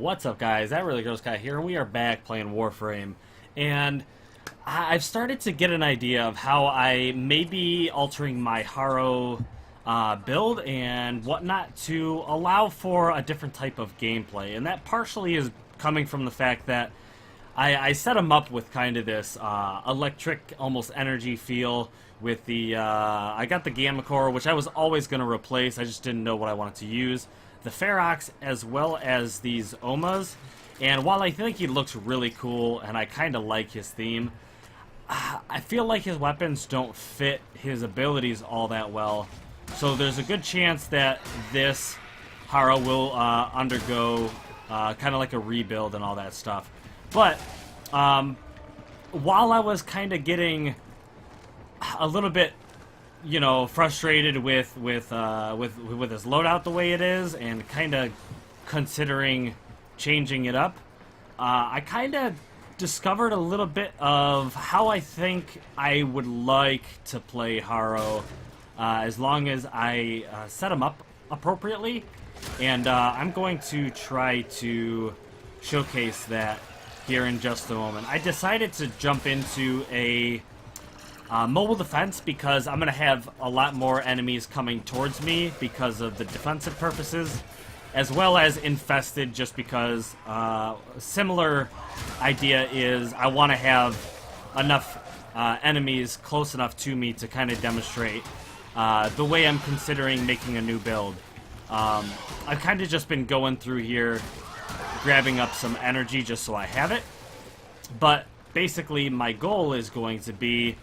What's up, guys? That Really Gross Guy here, and we are back playing Warframe. And I've started to get an idea of how I may be altering my Harrow build and whatnot to allow for a different type of gameplay. And that partially is coming from the fact that I set him up with kind of this electric, almost energy feel with the... I got the Gamma Core, which I was always going to replace. I just didn't know what I wanted to use. The Ferox, as well as these Omas. And while I think he looks really cool, and I kind of like his theme, I feel like his weapons don't fit his abilities all that well. So there's a good chance that this Harrow will undergo kind of like a rebuild and all that stuff. But while I was kind of getting a little bit, you know, frustrated with his loadout the way it is, and kind of considering changing it up, I kind of discovered a little bit of how I think I would like to play Harrow, as long as I set him up appropriately, and I'm going to try to showcase that here in just a moment. I decided to jump into a mobile defense because I'm going to have a lot more enemies coming towards me because of the defensive purposes, as well as infested just because similar idea is I want to have enough enemies close enough to me to kind of demonstrate the way I'm considering making a new build. I've kind of just been going through here grabbing up some energy just so I have it, but basically my goal is going to be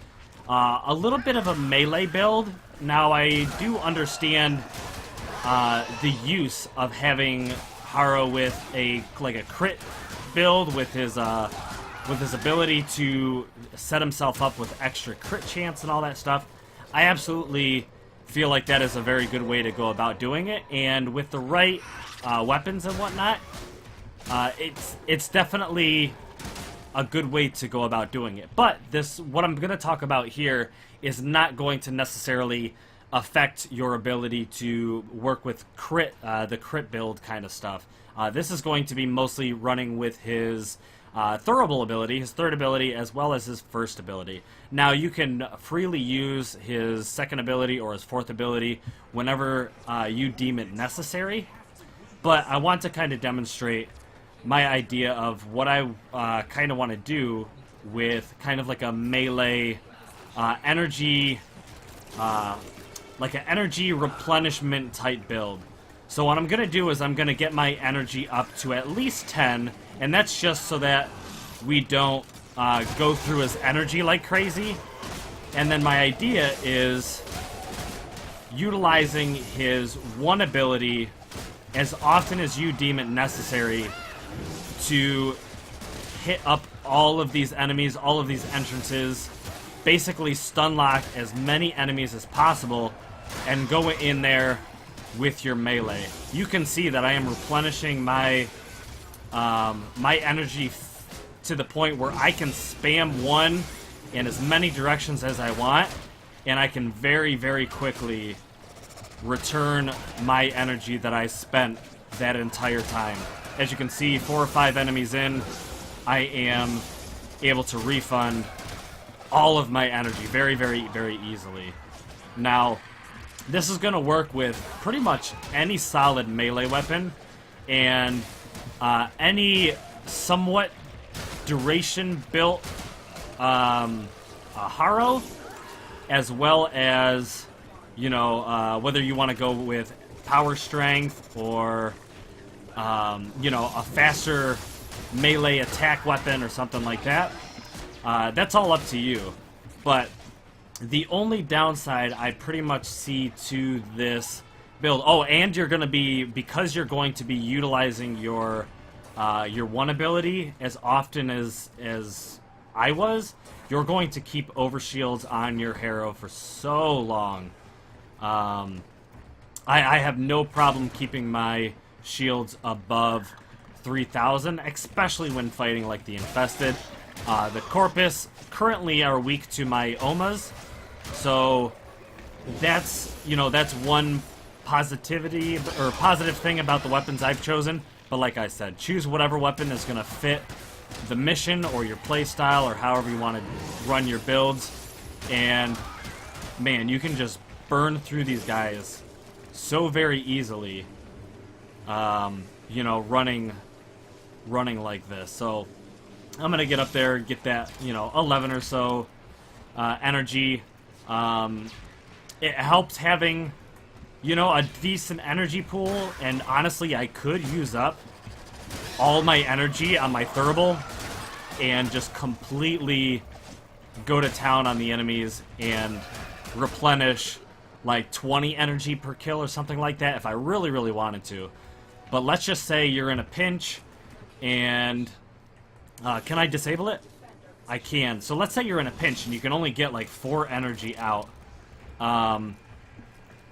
a little bit of a melee build. Now, I do understand the use of having Harrow with a crit build with his ability to set himself up with extra crit chance and all that stuff. I absolutely feel like that is a very good way to go about doing it, and with the right weapons and whatnot, it's definitely a good way to go about doing it. But what I'm going to talk about here is not going to necessarily affect your ability to work with the crit build kind of stuff. This is going to be mostly running with his Thurable ability, his third ability, as well as his first ability. Now, you can freely use his second ability or his fourth ability whenever you deem it necessary, but I want to kind of demonstrate my idea of what I kind of want to do with kind of like a melee energy, like an energy replenishment type build. So what I'm going to do is I'm going to get my energy up to at least 10, and that's just so that we don't go through his energy like crazy. And then my idea is utilizing his one ability as often as you deem it necessary to hit up all of these enemies, all of these entrances, basically stun lock as many enemies as possible, and go in there with your melee. You can see that I am replenishing my my energy to the point where I can spam one in as many directions as I want, and I can very, very quickly return my energy that I spent that entire time. As you can see, 4 or 5 enemies in, I am able to refund all of my energy very, very, very easily. Now, this is going to work with pretty much any solid melee weapon, and any somewhat duration-built Harrow, as well as, you know, whether you want to go with power strength or you know, a faster melee attack weapon or something like that. That's all up to you. But the only downside I pretty much see to this build... Oh, and you're going to be... Because you're going to be utilizing your one ability as often as I was, you're going to keep overshields on your Harrow for so long. I have no problem keeping my shields above 3,000, especially when fighting like the infested. The Corpus currently are weak to my Omas, so that's, you know, that's one positive thing about the weapons I've chosen. But like I said, choose whatever weapon is going to fit the mission or your play style or however you want to run your builds. And man, you can just burn through these guys so very easily, you know, running like this. So I'm going to get up there, get that, you know, 11 or so energy. It helps having, you know, a decent energy pool, and honestly, I could use up all my energy on my Thurible and just completely go to town on the enemies and replenish like 20 energy per kill or something like that if I really, really wanted to. But let's just say you're in a pinch and... can I disable it? I can. So let's say you're in a pinch and you can only get like 4 energy out.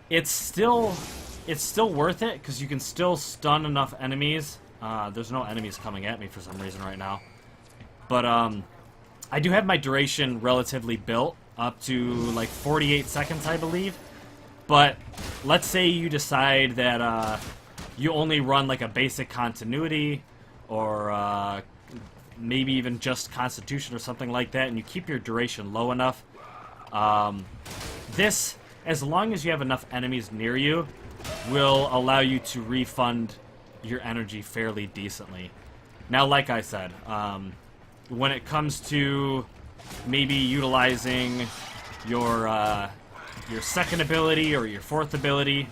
It's still worth it because you can still stun enough enemies. There's no enemies coming at me for some reason right now. But I do have my duration relatively built up to like 48 seconds, I believe. But let's say you decide that you only run like a basic continuity or maybe even just Constitution or something like that, and you keep your duration low enough. This, as long as you have enough enemies near you, will allow you to refund your energy fairly decently. Now, like I said, when it comes to maybe utilizing your second ability or your fourth ability,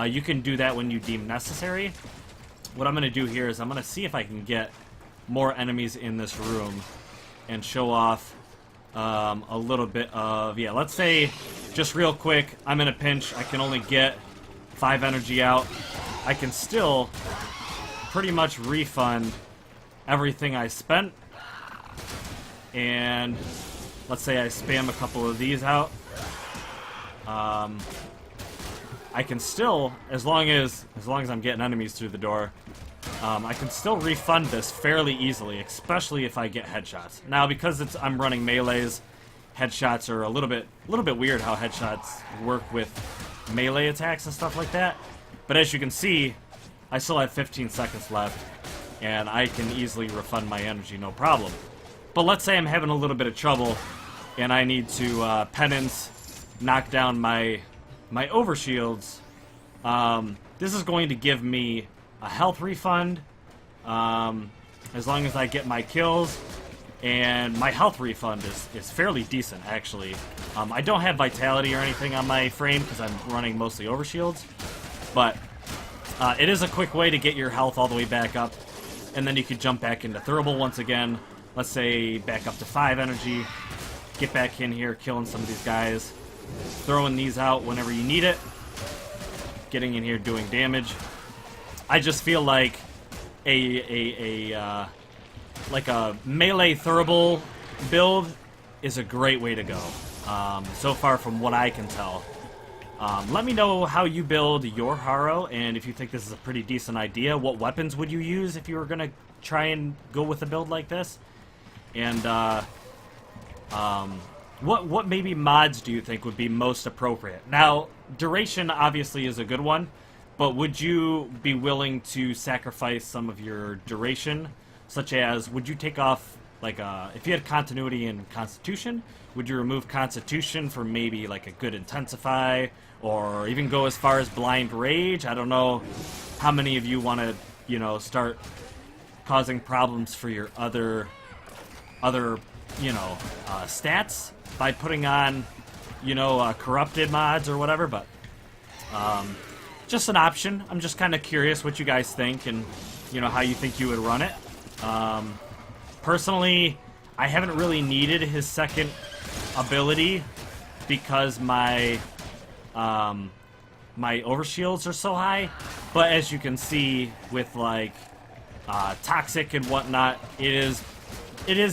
you can do that when you deem necessary. What I'm going to do here is I'm going to see if I can get more enemies in this room and show off a little bit of, yeah, let's say, just real quick, I'm in a pinch, I can only get 5 energy out. I can still pretty much refund everything I spent, and let's say I spam a couple of these out. I can still, as long as I'm getting enemies through the door, I can still refund this fairly easily, especially if I get headshots. Now, because I'm running melees, headshots are a little bit weird how headshots work with melee attacks and stuff like that. But as you can see, I still have 15 seconds left, and I can easily refund my energy, no problem. But let's say I'm having a little bit of trouble, and I need to penance, knock down my overshields. This is going to give me a health refund, as long as I get my kills, and my health refund is fairly decent, actually. I don't have vitality or anything on my frame because I'm running mostly overshields, but it is a quick way to get your health all the way back up, and then you can jump back into Thurible once again. Let's say back up to 5 energy, get back in here, killing some of these guys, throwing these out whenever you need it, getting in here doing damage. I just feel like a melee Thurible build is a great way to go. So far, from what I can tell. Let me know how you build your Harrow, and if you think this is a pretty decent idea. What weapons would you use if you were gonna try and go with a build like this? And what maybe mods do you think would be most appropriate? Now, duration obviously is a good one. But would you be willing to sacrifice some of your duration? Such as, would you take off, like, if you had continuity and Constitution, would you remove Constitution for maybe, like, a good Intensify? Or even go as far as Blind Rage? I don't know how many of you want to, you know, start causing problems for your other you know, stats by putting on, you know, corrupted mods or whatever, but, just an option. I'm just kind of curious what you guys think and, you know, how you think you would run it. Personally, I haven't really needed his second ability because my overshields are so high. But as you can see with, like, Toxic and whatnot, it is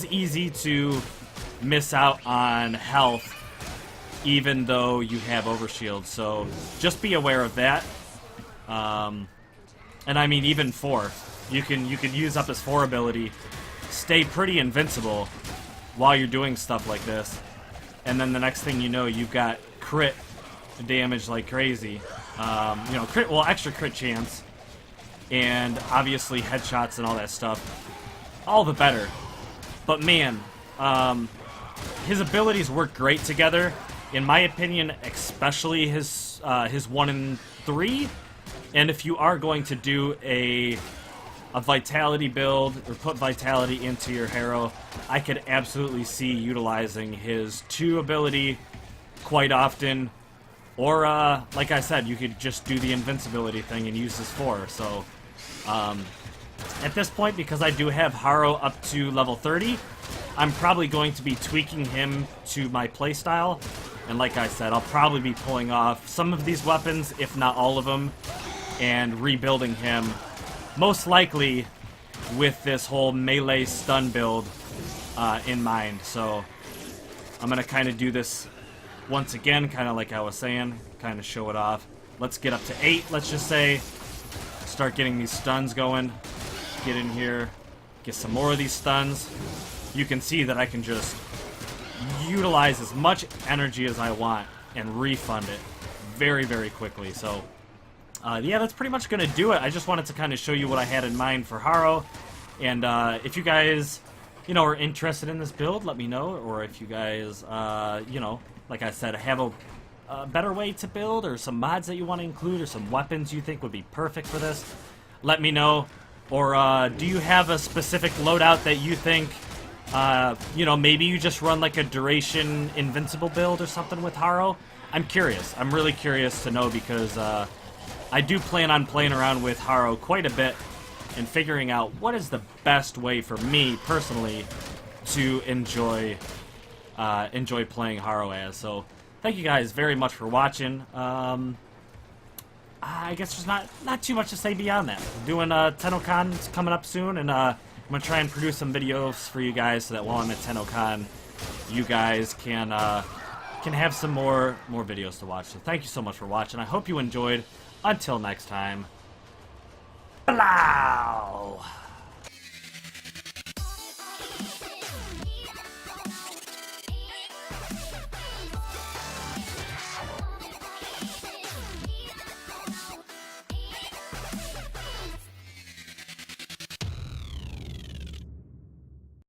easy to miss out on health even though you have overshield. So just be aware of that. And I mean, even 4. You can use up his 4 ability, stay pretty invincible while you're doing stuff like this, and then the next thing you know, you've got crit damage like crazy. You know, extra crit chance, and obviously headshots and all that stuff, all the better. But man, his abilities work great together. In my opinion, especially his 1 and 3. And if you are going to do a vitality build or put vitality into your Harrow, I could absolutely see utilizing his 2 ability quite often. Or, like I said, you could just do the invincibility thing and use his 4. So, at this point, because I do have Harrow up to level 30, I'm probably going to be tweaking him to my playstyle. And like I said, I'll probably be pulling off some of these weapons, if not all of them, and rebuilding him, most likely with this whole melee stun build in mind. So I'm going to kind of do this once again, kind of like I was saying, kind of show it off. Let's get up to 8, let's just say. Start getting these stuns going. Get in here, get some more of these stuns. You can see that I can just utilize as much energy as I want and refund it very, very quickly. So, yeah, that's pretty much going to do it. I just wanted to kind of show you what I had in mind for Harrow. And if you guys, you know, are interested in this build, let me know. Or if you guys, you know, like I said, have a better way to build, or some mods that you want to include, or some weapons you think would be perfect for this, let me know. Or do you have a specific loadout that you think, you know, maybe you just run like a duration invincible build or something with Harrow? I'm curious. I'm really curious to know, because I do plan on playing around with Harrow quite a bit and figuring out what is the best way for me personally to enjoy playing Harrow as. So thank you guys very much for watching. I guess there's not too much to say beyond that. I'm doing TennoCon coming up soon, and I'm gonna try and produce some videos for you guys so that while I'm at TennoCon, you guys can have some more videos to watch. So thank you so much for watching. I hope you enjoyed. Until next time, blow!